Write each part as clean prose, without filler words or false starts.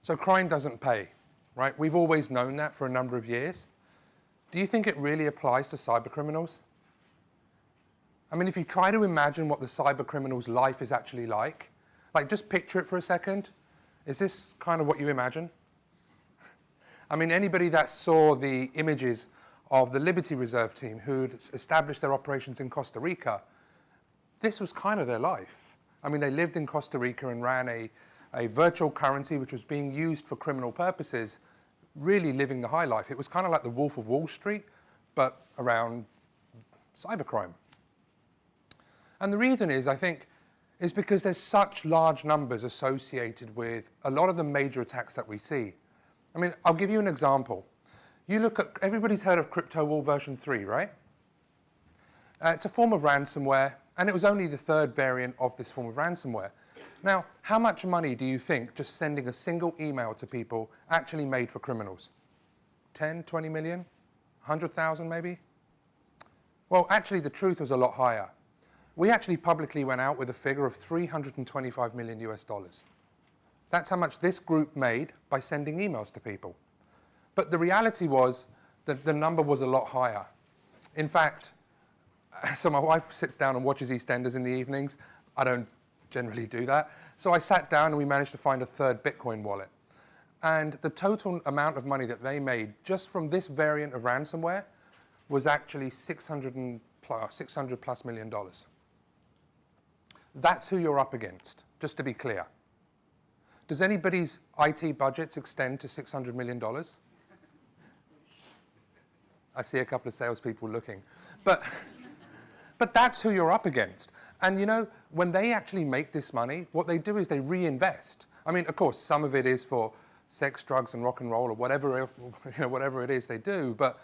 So crime doesn't pay, right? We've always known that for a number of years. Do you think it really applies to cyber criminals? I mean, if you try to imagine what the cyber criminal's life is actually like just picture it for a second. Is this kind of what you imagine? I mean, anybody that saw the images of the Liberty Reserve team who'd established their operations in Costa Rica, this was kind of their life. I mean, they lived in Costa Rica and ran a virtual currency which was being used for criminal purposes, really living the high life. It was kind of like the Wolf of Wall Street, but around cybercrime. And the reason is, I think, is because there's such large numbers associated with a lot of the major attacks that we see. I mean, I'll give you an example. You look at, everybody's heard of CryptoWall version 3, right? It's a form of ransomware, and it was only the third variant of this form of ransomware. Now, how much money do you think just sending a single email to people actually made for criminals? 10, 20 million? 100,000 maybe? Well, actually, the truth was a lot higher. We actually publicly went out with a figure of 325 million US dollars. That's how much this group made by sending emails to people. But the reality was that the number was a lot higher. In fact, so my wife sits down and watches EastEnders in the evenings. I don't generally do that. So I sat down and we managed to find a third Bitcoin wallet. And the total amount of money that they made just from this variant of ransomware was actually $600 plus million. That's who you're up against, just to be clear. Does anybody's IT budgets extend to $600 million? I see a couple of salespeople looking. But that's who you're up against. And you know, when they actually make this money, what they do is they reinvest. I mean, of course, some of it is for sex, drugs, and rock and roll, or whatever, whatever it is they do, but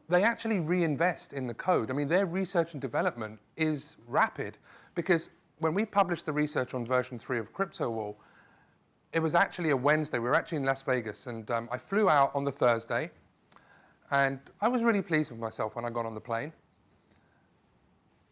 they actually reinvest in the code. I mean, their research and development is rapid, because when we published the research on version 3 of CryptoWall, it was actually a Wednesday. We were actually in Las Vegas, and I flew out on the Thursday, and I was really pleased with myself when I got on the plane.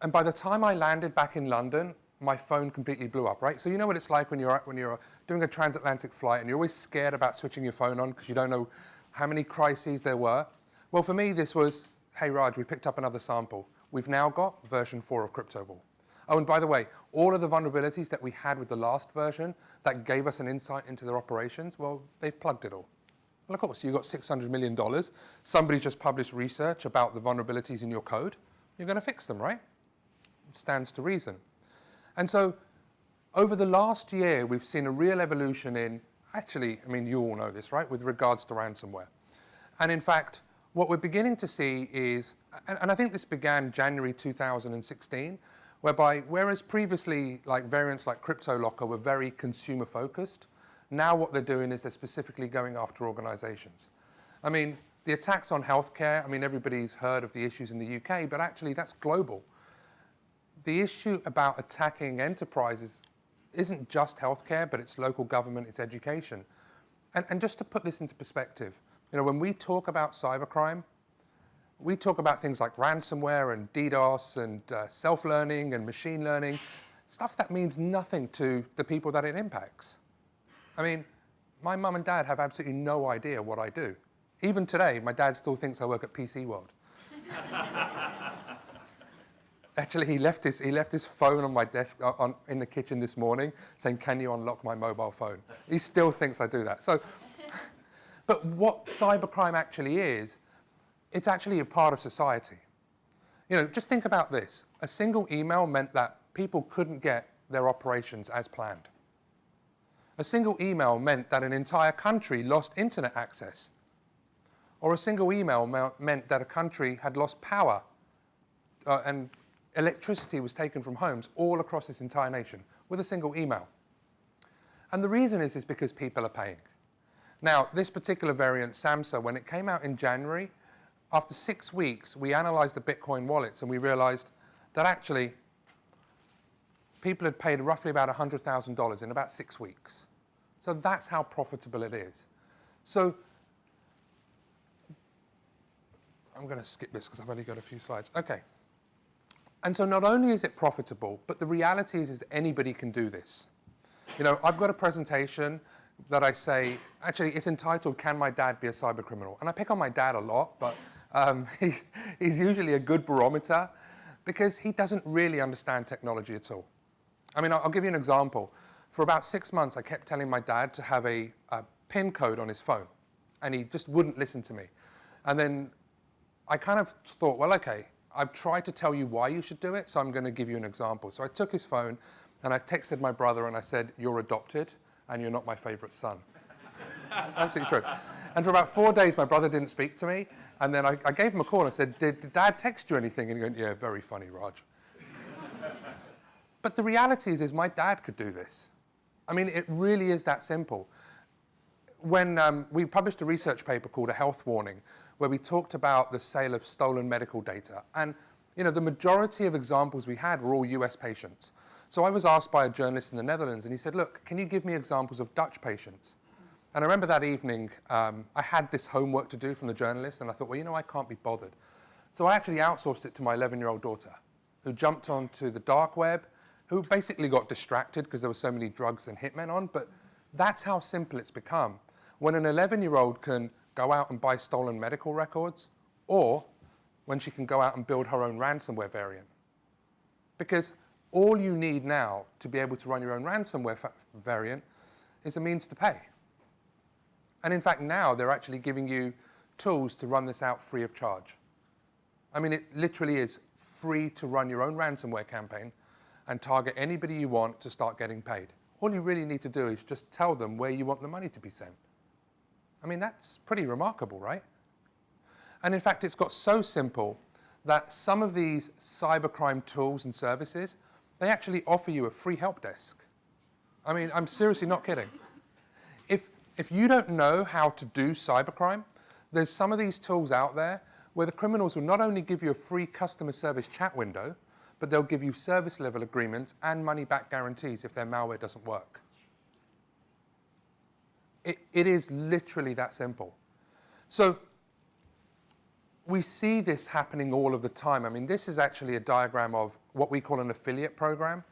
And by the time I landed back in London, my phone completely blew up, right? So you know what it's like when you're doing a transatlantic flight and you're always scared about switching your phone on because you don't know how many crises there were. Well, for me, this was, hey, Raj, we picked up another sample. We've now got version 4 of CryptoWall. Oh, and by the way, all of the vulnerabilities that we had with the last version that gave us an insight into their operations, well, they've plugged it all. Well, of course, you got $600 million. Somebody just published research about the vulnerabilities in your code. You're going to fix them, right? It stands to reason. And so over the last year, we've seen a real evolution in, actually, I mean, you all know this, right, with regards to ransomware. And in fact, what we're beginning to see is, and I think this began January 2016, whereby, whereas previously, like variants like CryptoLocker were very consumer-focused, now what they're doing is they're specifically going after organizations. I mean, the attacks on healthcare, I mean, everybody's heard of the issues in the UK, but actually that's global. The issue about attacking enterprises isn't just healthcare, but it's local government, it's education. And just to put this into perspective, you know, when we talk about cybercrime, we talk about things like ransomware and DDoS and self-learning and machine learning, stuff that means nothing to the people that it impacts. I mean, my mum and dad have absolutely no idea what I do. Even today, my dad still thinks I work at PC World. Actually, he left his phone on my desk in the kitchen this morning saying, "Can you unlock my mobile phone?" He still thinks I do that. So, but what cybercrime actually is, it's actually a part of society. You know, just think about this. A single email meant that people couldn't get their operations as planned. A single email meant that an entire country lost internet access. Or a single email meant that a country had lost power and electricity was taken from homes all across this entire nation with a single email. And the reason is because people are paying. Now, this particular variant, SAMSA, when it came out in January, after 6 weeks, we analyzed the Bitcoin wallets and we realized that actually people had paid roughly about $100,000 in about 6 weeks. So that's how profitable it is. So I'm going to skip this because I've only got a few slides. Okay. And so not only is it profitable, but the reality is anybody can do this. You know, I've got a presentation that I say, actually, it's entitled, Can My Dad Be a Cybercriminal? And I pick on my dad a lot, but he's usually a good barometer because he doesn't really understand technology at all. I mean, I'll give you an example. For about 6 months, I kept telling my dad to have a PIN code on his phone, and he just wouldn't listen to me. And then I kind of thought, well, okay, I've tried to tell you why you should do it, so I'm going to give you an example. So I took his phone, and I texted my brother, and I said, you're adopted, and you're not my favorite son. That's absolutely true. And for about 4 days, my brother didn't speak to me, and then I gave him a call, and I said, did Dad text you anything? And he went, yeah, very funny, Raj. But the reality is my dad could do this. I mean, it really is that simple. When we published a research paper called A Health Warning, where we talked about the sale of stolen medical data. And the majority of examples we had were all US patients. So I was asked by a journalist in the Netherlands, and he said, look, can you give me examples of Dutch patients? And I remember that evening, I had this homework to do from the journalist, and I thought, well, I can't be bothered. So I actually outsourced it to my 11-year-old daughter, who jumped onto the dark web, who basically got distracted because there were so many drugs and hitmen on. But that's how simple it's become. When an 11-year-old can go out and buy stolen medical records, or when she can go out and build her own ransomware variant. Because all you need now to be able to run your own ransomware variant is a means to pay. And in fact, now they're actually giving you tools to run this out free of charge. I mean, it literally is free to run your own ransomware campaign and target anybody you want to start getting paid. All you really need to do is just tell them where you want the money to be sent. I mean, that's pretty remarkable, right? And in fact, it's got so simple that some of these cybercrime tools and services, they actually offer you a free help desk. I mean, I'm seriously not kidding. If you don't know how to do cybercrime, there's some of these tools out there where the criminals will not only give you a free customer service chat window, but they'll give you service level agreements and money back guarantees if their malware doesn't work. It is literally that simple. So we see this happening all of the time. I mean, this is actually a diagram of what we call an affiliate program,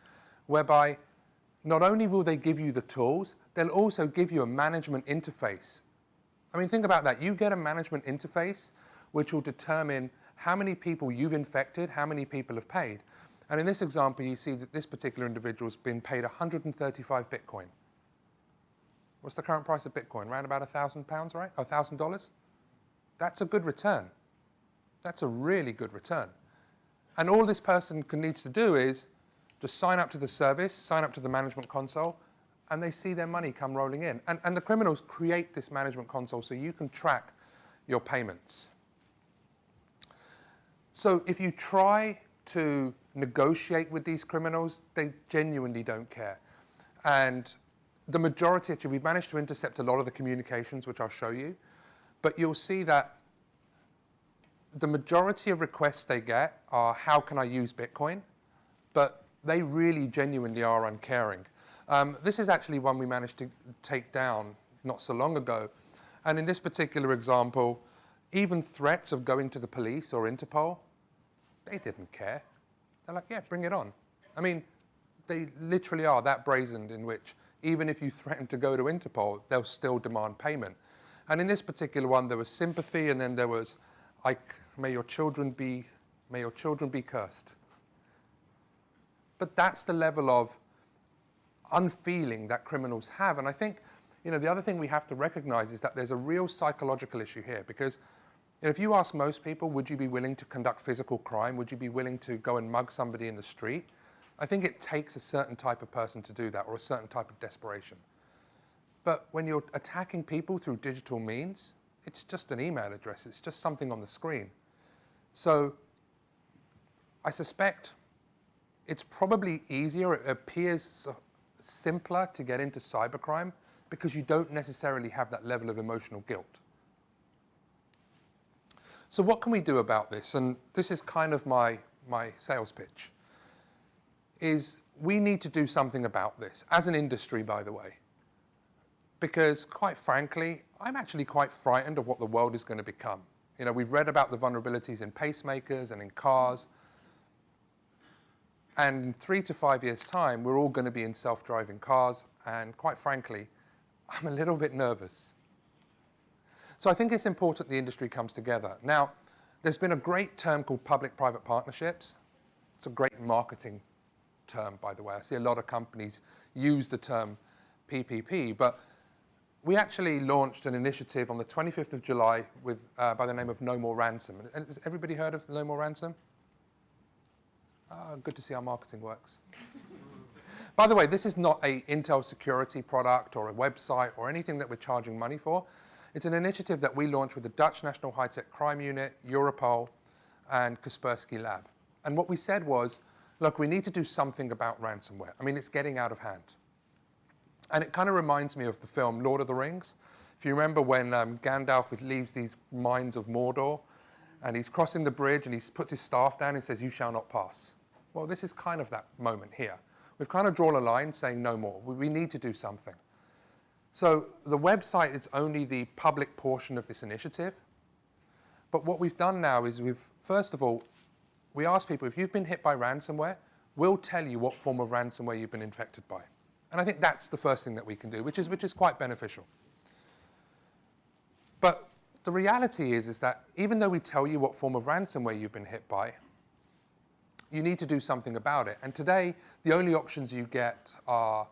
whereby not only will they give you the tools, they'll also give you a management interface. I mean, think about that. You get a management interface which will determine how many people you've infected, how many people have paid. And in this example, you see that this particular individual's been paid 135 Bitcoin. What's the current price of Bitcoin? Around about £1,000, right? $1,000? That's a good return. That's a really good return. And all this person needs to do is just sign up to the service, sign up to the management console, and they see their money come rolling in. And the criminals create this management console so you can track your payments. So if you try to negotiate with these criminals, they genuinely don't care. And the majority, actually, we've managed to intercept a lot of the communications, which I'll show you. But you'll see that the majority of requests they get are, how can I use Bitcoin? But they really genuinely are uncaring. This is actually one we managed to take down not so long ago. And in this particular example, even threats of going to the police or Interpol, they didn't care. They're like, yeah, bring it on. I mean, they literally are that brazened in which even if you threaten to go to Interpol, they'll still demand payment. And in this particular one, there was sympathy, and then there was, may your children be cursed. But that's the level of unfeeling that criminals have. And I think, the other thing we have to recognize is that there's a real psychological issue here, because if you ask most people, would you be willing to conduct physical crime? Would you be willing to go and mug somebody in the street? I think it takes a certain type of person to do that, or a certain type of desperation. But when you're attacking people through digital means, it's just an email address. It's just something on the screen. So I suspect it's probably easier, it appears simpler to get into cybercrime because you don't necessarily have that level of emotional guilt. So what can we do about this? And this is kind of my sales pitch, is we need to do something about this, as an industry, by the way. Because quite frankly, I'm actually quite frightened of what the world is going to become. We've read about the vulnerabilities in pacemakers and in cars. And in 3 to 5 years' time, we're all going to be in self-driving cars. And quite frankly, I'm a little bit nervous. So I think it's important the industry comes together. Now, there's been a great term called public-private partnerships. It's a great marketing term, by the way. I see a lot of companies use the term PPP, but we actually launched an initiative on the 25th of July with, by the name of No More Ransom. Has everybody heard of No More Ransom? Good to see our marketing works. By the way, this is not an Intel security product or a website or anything that we're charging money for. It's an initiative that we launched with the Dutch National High-Tech Crime Unit, Europol, and Kaspersky Lab. And what we said was, look, we need to do something about ransomware. I mean, it's getting out of hand. And it kind of reminds me of the film Lord of the Rings. If you remember when Gandalf leaves these mines of Mordor, and he's crossing the bridge, and he puts his staff down and says, "You shall not pass." Well, this is kind of that moment here. We've kind of drawn a line saying no more. We need to do something. So the website is only the public portion of this initiative. But what we've done now is first of all, we ask people, if you've been hit by ransomware, we'll tell you what form of ransomware you've been infected by. And I think that's the first thing that we can do, which is quite beneficial. But the reality is that even though we tell you what form of ransomware you've been hit by, you need to do something about it. And today, the only options you get are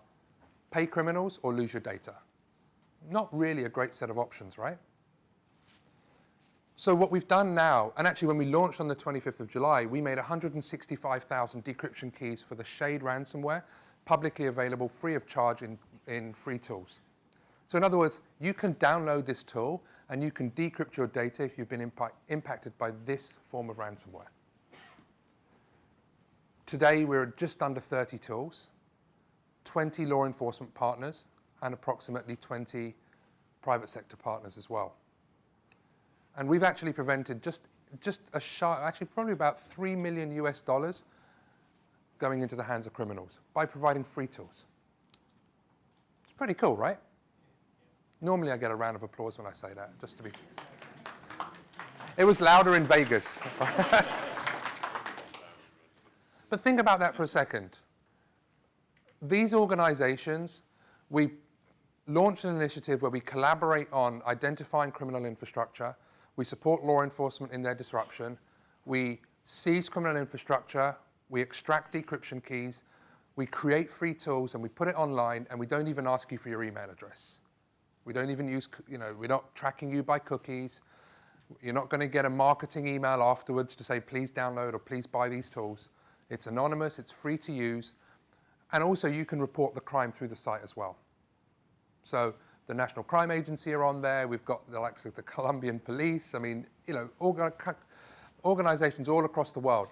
pay criminals or lose your data. Not really a great set of options, right? So what we've done now, and actually when we launched on the 25th of July, we made 165,000 decryption keys for the Shade ransomware, publicly available free of charge in free tools. So in other words, you can download this tool and you can decrypt your data if you've been impacted by this form of ransomware. Today, we're just under 30 tools, 20 law enforcement partners, and approximately 20 private sector partners as well. And we've actually prevented actually probably about $3 million US going into the hands of criminals by providing free tools. It's pretty cool, right? Normally I get a round of applause when I say that, just to be... It was louder in Vegas. But think about that for a second. These organizations, we launched an initiative where we collaborate on identifying criminal infrastructure. We support law enforcement in their disruption. We seize criminal infrastructure. We extract decryption keys. We create free tools and we put it online, and we don't even ask you for your email address. We don't even use, we're not tracking you by cookies. You're not going to get a marketing email afterwards to say, please download or please buy these tools. It's anonymous, it's free to use. And also you can report the crime through the site as well. So the National Crime Agency are on there. We've got the likes of the Colombian police. I mean, organizations all across the world.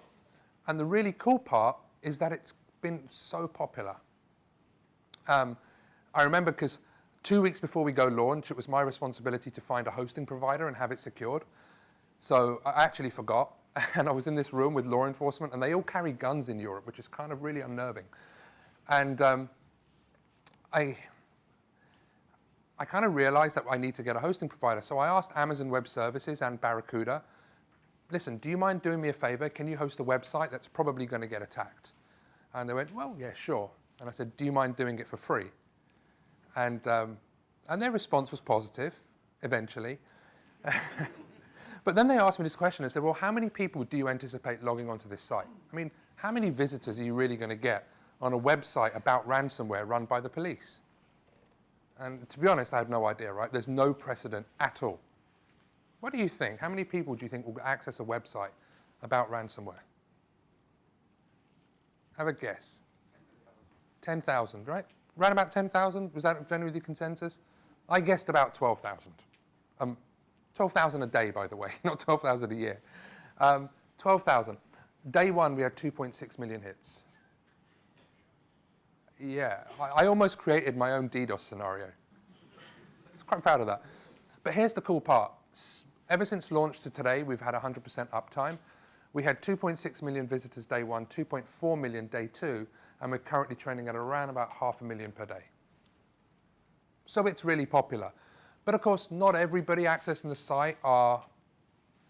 And the really cool part is that it's been so popular. I remember because 2 weeks before we go launch, it was my responsibility to find a hosting provider and have it secured. So I actually forgot. And I was in this room with law enforcement, and they all carry guns in Europe, which is kind of really unnerving. And I kind of realized that I need to get a hosting provider. So I asked Amazon Web Services and Barracuda, listen, do you mind doing me a favor? Can you host a website that's probably going to get attacked? And they went, well, yeah, sure. And I said, do you mind doing it for free? And their response was positive, eventually. But then they asked me this question. They said, well, how many people do you anticipate logging onto this site? I mean, how many visitors are you really going to get on a website about ransomware run by the police? And to be honest, I have no idea, right? There's no precedent at all. What do you think? How many people do you think will access a website about ransomware? Have a guess. 10,000, right? Around about 10,000? Was that generally the consensus? I guessed about 12,000. 12,000 a day, by the way, not 12,000 a year. 12,000. Day one, we had 2.6 million hits. Yeah, I almost created my own DDoS scenario. I was quite proud of that. But here's the cool part. Ever since launch to today, we've had 100% uptime. We had 2.6 million visitors day one, 2.4 million day two, and we're currently trending at around about 500,000 per day. So it's really popular. But of course, not everybody accessing the site are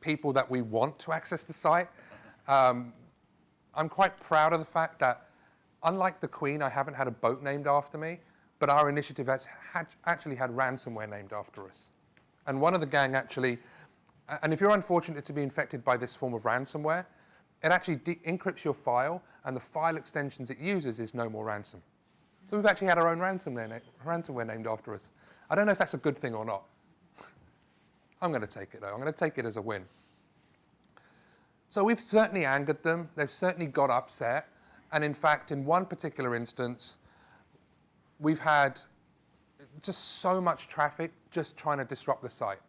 people that we want to access the site. I'm quite proud of the fact that, unlike the Queen, I haven't had a boat named after me. but our initiative actually had ransomware named after us. And one of the gang actually, and if you're unfortunate to be infected by this form of ransomware, it actually encrypts your file, and the file extensions it uses is No More Ransom. So we've actually had our own ransomware named after us. I don't know if that's a good thing or not. I'm going to take it, though. I'm going to take it as a win. So we've certainly angered them. They've certainly got upset. And in fact, in one particular instance, we've had just so much traffic just trying to disrupt the site.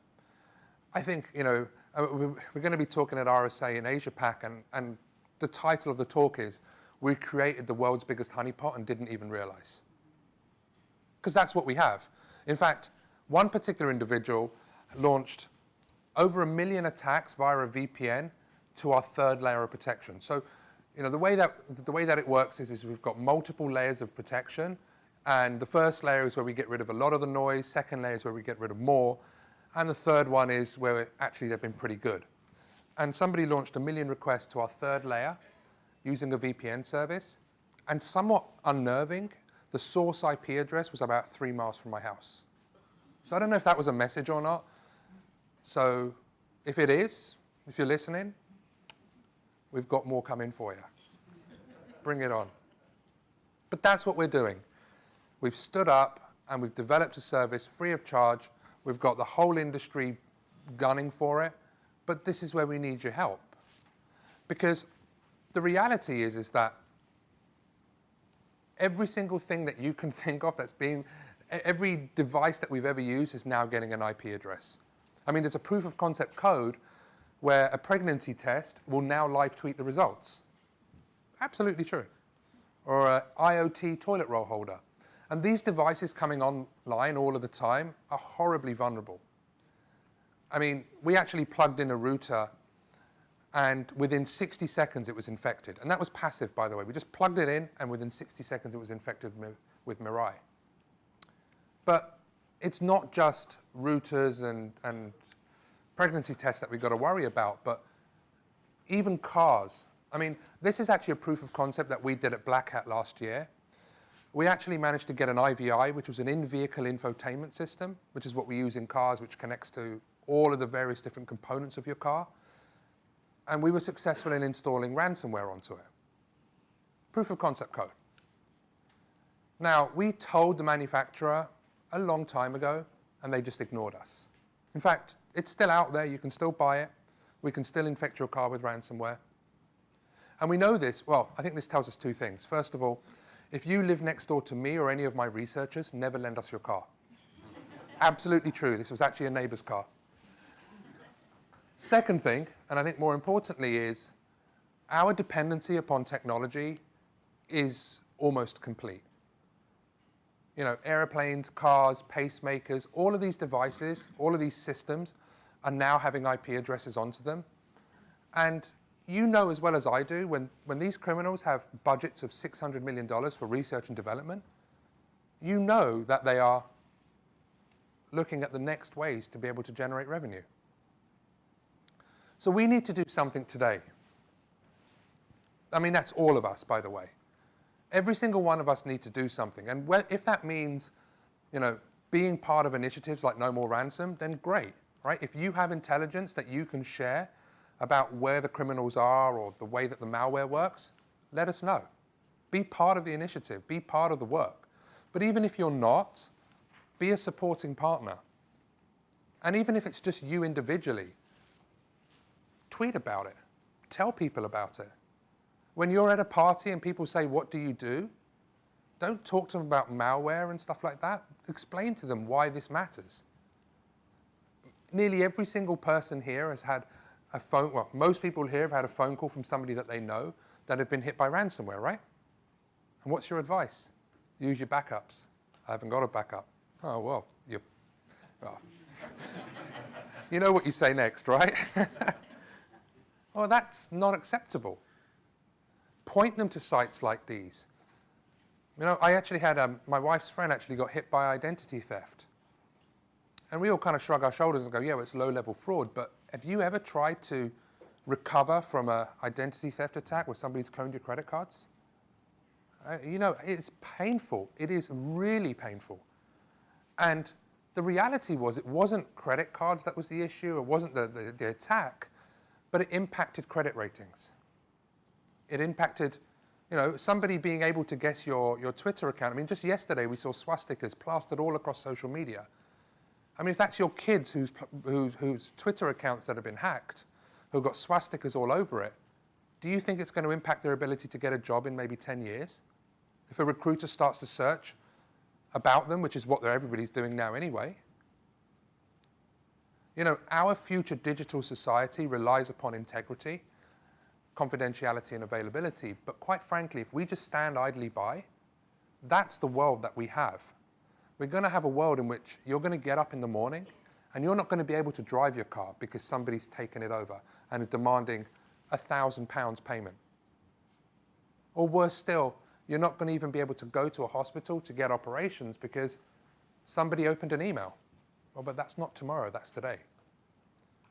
I think, you know, we're going to be talking at RSA in Asia Pac, and the title of the talk is, "We created the world's biggest honeypot and didn't even realize." Because that's what we have. In fact, one particular individual launched over 1 million attacks via a VPN to our third layer of protection. So, you know, the way that it works is we've got multiple layers of protection, and the first layer is where we get rid of a lot of the noise, second layer is where we get rid of more, and the third one is where actually they've been pretty good. And somebody launched 1 million requests to our third layer using a VPN service, and somewhat unnerving, the source IP address was about 3 miles from my house. So I don't know if that was a message or not. So if it is, if you're listening, we've got more coming for you. Bring it on. But that's what we're doing. We've stood up and we've developed a service free of charge. We've got the whole industry gunning for it, but this is where we need your help. Because the reality is that every single thing that you can think of every device that we've ever used is now getting an IP address. I mean, there's a proof of concept code where a pregnancy test will now live tweet the results. Absolutely true. Or an IoT toilet roll holder. And these devices coming online all of the time are horribly vulnerable. I mean, we actually plugged in a router, and within 60 seconds it was infected. And that was passive, by the way. We just plugged it in, and within 60 seconds it was infected with Mirai. But it's not just routers and pregnancy tests that we've got to worry about, but even cars. I mean, this is actually a proof of concept that we did at Black Hat last year. We actually managed to get an IVI, which was an in-vehicle infotainment system, which is what we use in cars, which connects to all of the various different components of your car. And we were successful in installing ransomware onto it. Proof of concept code. Now, we told the manufacturer a long time ago, and they just ignored us. In fact, it's still out there. You can still buy it. We can still infect your car with ransomware. And we know this. Well, I think this tells us 2 things. First of all, if you live next door to me or any of my researchers, never lend us your car. Absolutely true. This was actually a neighbor's car. Second thing, and I think more importantly, is our dependency upon technology is almost complete. You know, airplanes, cars, pacemakers, all of these devices, all of these systems are now having IP addresses onto them. And you know as well as I do, when these criminals have budgets of $600 million for research and development, you know that they are looking at the next ways to be able to generate revenue. So we need to do something today. I mean, that's all of us, by the way. Every single one of us need to do something. And if that means, you know, being part of initiatives like No More Ransom, then great, right? If you have intelligence that you can share about where the criminals are or the way that the malware works, let us know. Be part of the initiative. Be part of the work. But even if you're not, be a supporting partner. And even if it's just you individually, tweet about it. Tell people about it. When you're at a party and people say, "What do you do?" don't talk to them about malware and stuff like that. Explain to them why this matters. Nearly every single person here has had a phone, well, most people here have had a phone call from somebody that they know that have been hit by ransomware, right? And what's your advice? Use your backups. I haven't got a backup. Oh, well, you know what you say next, right? Well, that's not acceptable. Point them to sites like these. You know, I actually had, my wife's friend actually got hit by identity theft. And we all kind of shrug our shoulders and go, yeah, well, it's low-level fraud. But have you ever tried to recover from an identity theft attack where somebody's cloned your credit cards? You know, it's painful. It is really painful. And the reality was it wasn't credit cards that was the issue, it wasn't the attack, but it impacted credit ratings. It impacted, you know, somebody being able to guess your Twitter account. I mean, just yesterday we saw swastikas plastered all across social media. I mean, if that's your kids whose Twitter accounts that have been hacked, who've got swastikas all over it, do you think it's going to impact their ability to get a job in maybe 10 years? If a recruiter starts to search about them, which is what everybody's doing now anyway. You know, our future digital society relies upon integrity, confidentiality, and availability. But quite frankly, if we just stand idly by, that's the world that we have. We're going to have a world in which you're going to get up in the morning and you're not going to be able to drive your car because somebody's taken it over and is demanding £1,000 payment. Or worse still, you're not going to even be able to go to a hospital to get operations because somebody opened an email. Well, but that's not tomorrow, that's today.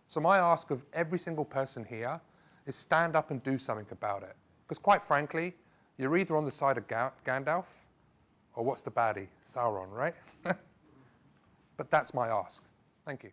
So my ask of every single person here is stand up and do something about it. Because quite frankly, you're either on the side of Gandalf or what's the baddie? Sauron, right? But that's my ask. Thank you.